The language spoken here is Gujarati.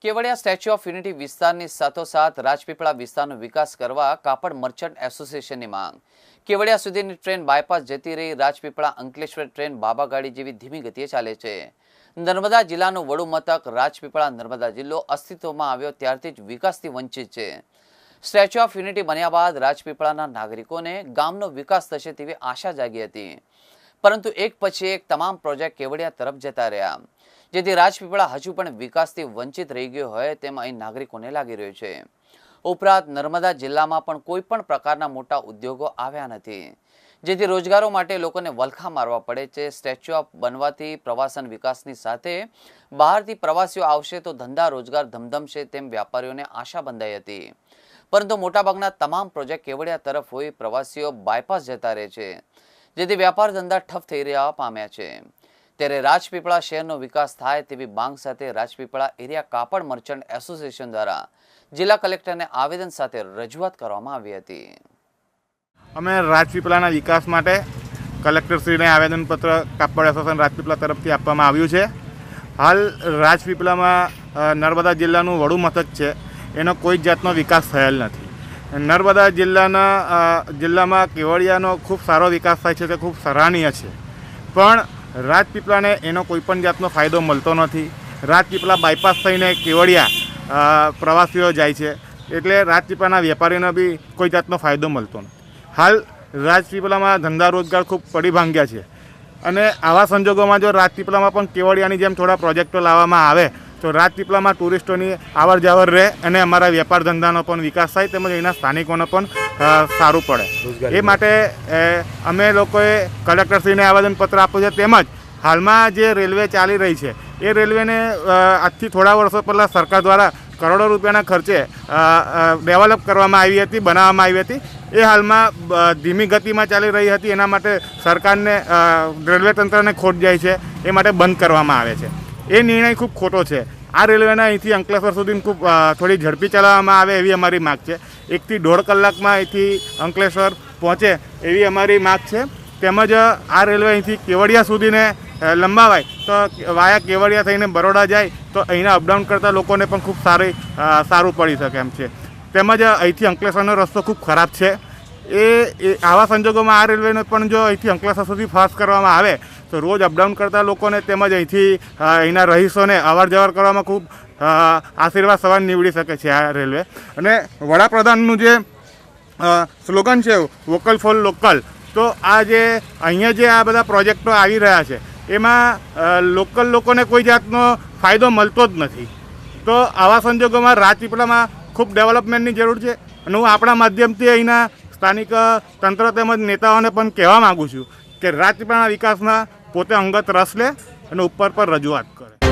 કેવડિયા સ્ટેચ્યુ ઓફ યુનિટી વિસ્તારની સાથોસાથ રાજપીપળા વિસ્તારનો વિકાસ કરવા કાપડ મર્ચન્ટ એસોસિએશનની માંગ। કેવડિયા સુધીની ટ્રેન બાયપાસ જતી રહી રાજપીપળા અંકલેશ્વર ટ્રેન બાબાગાડી જેવી ધીમી ગતિએ ચાલે છે। નર્મદા જિલ્લાનું વડું મથક રાજપીપળા નર્મદા જિલ્લો અસ્તિત્વમાં આવ્યો ત્યારથી જ વિકાસથી વંચિત છે। સ્ટેચ્યુ ઓફ યુનિટી બન્યા બાદ રાજપીપળાના નાગરિકોને ગામનો વિકાસ થશે તેવી આશા જાગી હતી, પરંતુ એક પછી એક તમામ પ્રોજેક્ટ કેવડિયા તરફ જતા રહ્યા, જેથી રાજપીપળા હજુ પણ વિકાસથી વંચિત રહી ગયો હોય તેમ અહીં નાગરિકોને લાગી રહ્યું છે। ઉપરાંત નર્મદા જિલ્લામાં પણ કોઈ પણ પ્રકારના મોટા ઉદ્યોગો આવ્યા નથી, જેથી રોજગારો માટે લોકોને વલખા મારવા પડે છે। સ્ટેચ્યુ ઓફ બનવાથી પ્રવાસન વિકાસની સાથે બહારથી પ્રવાસીઓ આવશે તો ધંધા રોજગાર ધમધમશે તેમ વ્યાપારીઓને આશા બંધાઈ હતી, પરંતુ મોટાભાગના તમામ પ્રોજેક્ટ કેવડિયા તરફ હોઈ પ્રવાસીઓ બાયપાસ જતા રહે છે, જેથી વ્યાપાર ધંધા ઠપ થઈ રહ્યા પામ્યા છે। ત્યારે રાજપીપળા શહેરનો વિકાસ થાય તેવી માંગ સાથે રાજપીપળા એરિયા કાપડ મર્ચન્ટ એસોસિએશન દ્વારા જિલ્લા કલેક્ટરને આવેદન સાથે રજૂઆત કરવામાં આવી હતી। અમે રાજપીપળાના વિકાસ માટે કલેક્ટરશ્રીને આવેદનપત્ર કાપડ એસોસિએશન રાજપીપળા તરફથી આપવામાં આવ્યું છે। હાલ રાજપીપળામાં નર્મદા જિલ્લાનું વડું મથક છે, એનો કોઈ જાતનો વિકાસ થયેલ નથી। નર્મદા જિલ્લામાં કેવડિયાનો ખૂબ સારો વિકાસ થાય છે, તે ખૂબ સરાહનીય છે, પણ રાજપીપળાને એનો કોઈપણ જાતનો ફાયદો મળતો નથી। રાજપીપળા બાયપાસ થઈને કેવડિયા પ્રવાસીઓ જાય છે, એટલે રાજપીપળાના વેપારીઓને બી કોઈ જાતનો ફાયદો મળતો નથી। હાલ રાજપીપળામાં ધંધા રોજગાર ખૂબ પડી ભાંગ્યા છે, અને આવા સંજોગોમાં જો રાજપીપળામાં પણ કેવડિયાની જેમ થોડા પ્રોજેક્ટો લાવવામાં આવે તો રાજપીપળામાં ટુરિસ્ટોની આવર જાવર રહે અને અમારા વેપાર ધંધાનો પણ વિકાસ થાય, તેમજ એના સ્થાનિકોને પણ સારું પડે। એ માટે અમે લોકોએ કલેક્ટરશ્રીને આવેદનપત્ર આપ્યું છે। તેમજ હાલમાં જે રેલવે ચાલી રહી છે એ રેલવેને આજથી થોડા વર્ષો પહેલાં સરકાર દ્વારા કરોડો રૂપિયાના ખર્ચે ડેવલપ કરવામાં આવી હતી, બનાવવામાં આવી હતી। એ હાલમાં ધીમી ગતિમાં ચાલી રહી હતી, એના માટે સરકારને રેલવે તંત્રને ખોટ જાય છે, એ માટે બંધ કરવામાં આવે છે। એ નિર્ણય ખૂબ ખોટો છે। આ રેલવેના અહીંથી અંકલેશ્વર સુધી ખૂબ થોડી ઝડપી ચલાવવામાં આવે એવી અમારી માગ છે। 1 થી 1.5 કલાકમાં અહીંથી અંકલેશ્વર પહોંચે એવી અમારી માગ છે। તેમજ આ રેલવે અહીંથી કેવડિયા સુધીને લંબાવાય તો વાયા કેવડિયા થઈને બરોડા જાય તો અહીંના અપડાઉન કરતા લોકોને પણ ખૂબ સારું પડી શકે એમ છે। તેમજ અહીંથી અંકલેશ્વરનો રસ્તો ખૂબ ખરાબ છે। એ આવા સંજોગોમાં આ રેલવેને પણ જો અહીંથી અંકલેશ્વર સુધી ફાસ્ટ કરવામાં આવે તો રોજ અપડાઉન કરતા લોકોને તેમજ અહીંથી અહીંના રહીશોને અવર જવર કરવામાં ખૂબ આશીર્વાદ સવાન નીવડી શકે છે આ રેલવે। અને વડાપ્રધાનનું જે સ્લોગન છે વોકલ ફોર લોકલ, તો આ જે અહીંયા જે આ બધા પ્રોજેક્ટો આવી રહ્યા છે એમાં લોકલ લોકોને કોઈ જાતનો ફાયદો મળતો જ નથી। તો આવા સંજોગોમાં રાજપીપળામાં ખૂબ ડેવલપમેન્ટની જરૂર છે, અને હું આપણા માધ્યમથી અહીંના સ્થાનિક તંત્ર તેમજ નેતાઓને પણ કહેવા માગું છું કે રાજપીપળાના વિકાસમાં પોતે અંગત રસ લે અને ઉપર પર રજૂઆત કરે।